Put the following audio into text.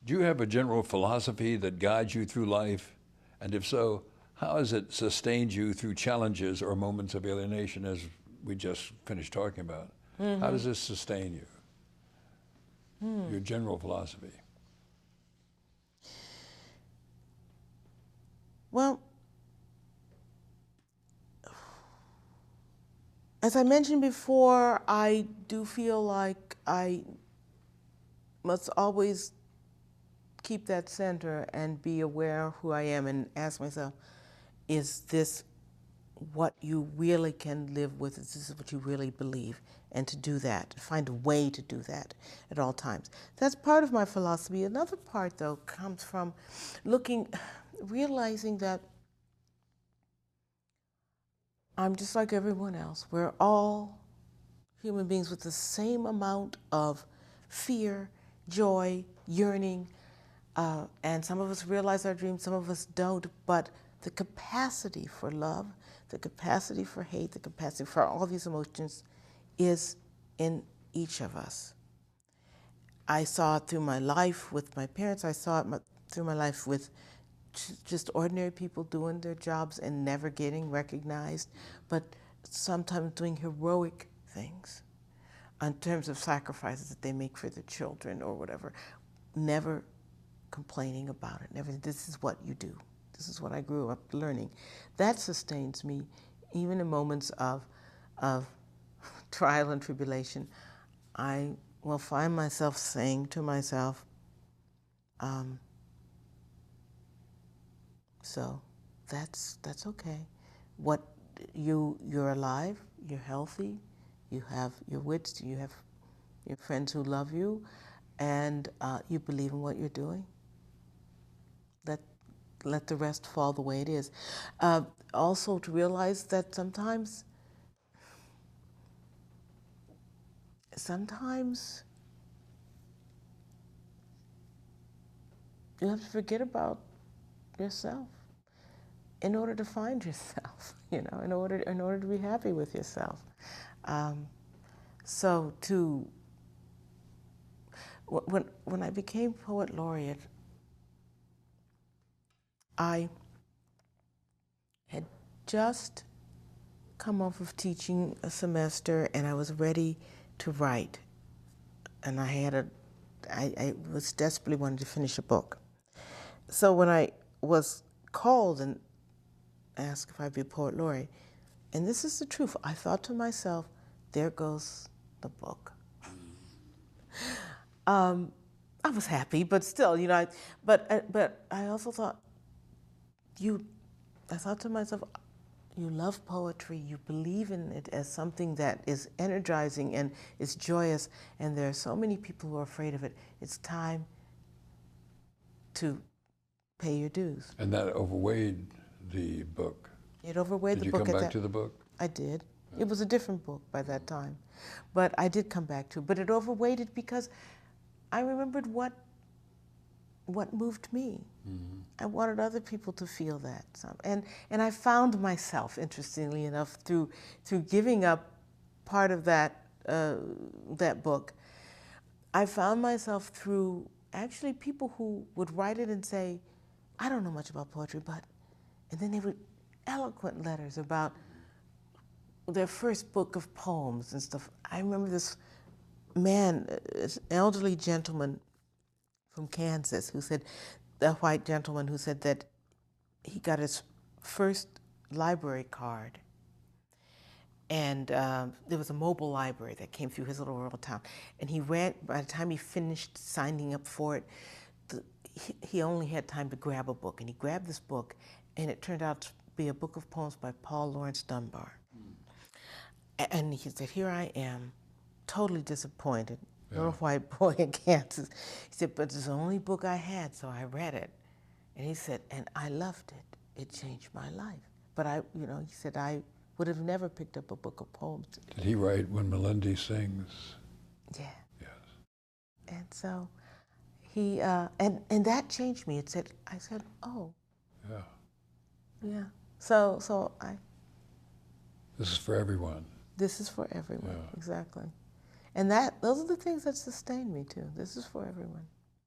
Do you have a general philosophy that guides you through life? And if so, how has it sustained you through challenges or moments of alienation, as we just finished talking about? How does this sustain you? Your general philosophy. Well, as I mentioned before, I do feel like I must always keep that center and be aware of who I am and ask myself, is this what you really can live with? Is this what you really believe? And to do that, find a way to do that at all times. That's part of my philosophy. Another part, though, comes from realizing that I'm just like everyone else. We're all human beings with the same amount of fear, joy, yearning, and some of us realize our dreams, some of us don't, but the capacity for love, the capacity for hate, the capacity for all these emotions is in each of us. I saw it through my life with my parents. I saw it through my life with just ordinary people doing their jobs and never getting recognized, but sometimes doing heroic things in terms of sacrifices that they make for their children or whatever, never complaining about it. Never, this is what you do. This is what I grew up learning. That sustains me, even in moments of trial and tribulation. I will find myself saying to myself, so that's okay. You're alive, you're healthy, you have your wits, you have your friends who love you, and you believe in what you're doing. Let the rest fall the way it is. Also to realize that sometimes you have to forget about yourself in order to find yourself, in order to be happy with yourself. So when I became poet laureate, I had just come off of teaching a semester and I was ready to write. And I was desperately wanting to finish a book. So when I was called and asked if I'd be poet laureate, and this is the truth, I thought to myself, there goes the book. I was happy, but still, but I also thought, I thought to myself, you love poetry, you believe in it as something that is energizing and is joyous, and there are so many people who are afraid of it. It's time to pay your dues. And that overweighed the book. It overweighed the book. Did you come back to the book? I did. It was a different book by that time. But I did come back to it. But it overweighed it because I remembered what moved me. Mm-hmm. I wanted other people to feel that. And I found myself, interestingly enough, through giving up part of that book, I found myself through actually people who would write it and say, I don't know much about poetry, but, and then they would eloquent letters about their first book of poems and stuff. I remember this man, this elderly gentleman from Kansas who said, a white gentleman who said that he got his first library card, and there was a mobile library that came through his little rural town, and he ran, by the time he finished signing up for it, he only had time to grab a book, and he grabbed this book, and it turned out to be a book of poems by Paul Laurence Dunbar. And he said, here I am, totally disappointed, little white boy in Kansas. He said, but it's the only book I had, so I read it. And he said, and I loved it. It changed my life. But he said, I would have never picked up a book of poems. Did he write When Melindy Sings? Yeah. Yes. And so he, and that changed me. I said, oh. Yeah. Yeah. So this is for everyone. This is for everyone, yeah. Exactly. And those are the things that sustain me too. This is for everyone.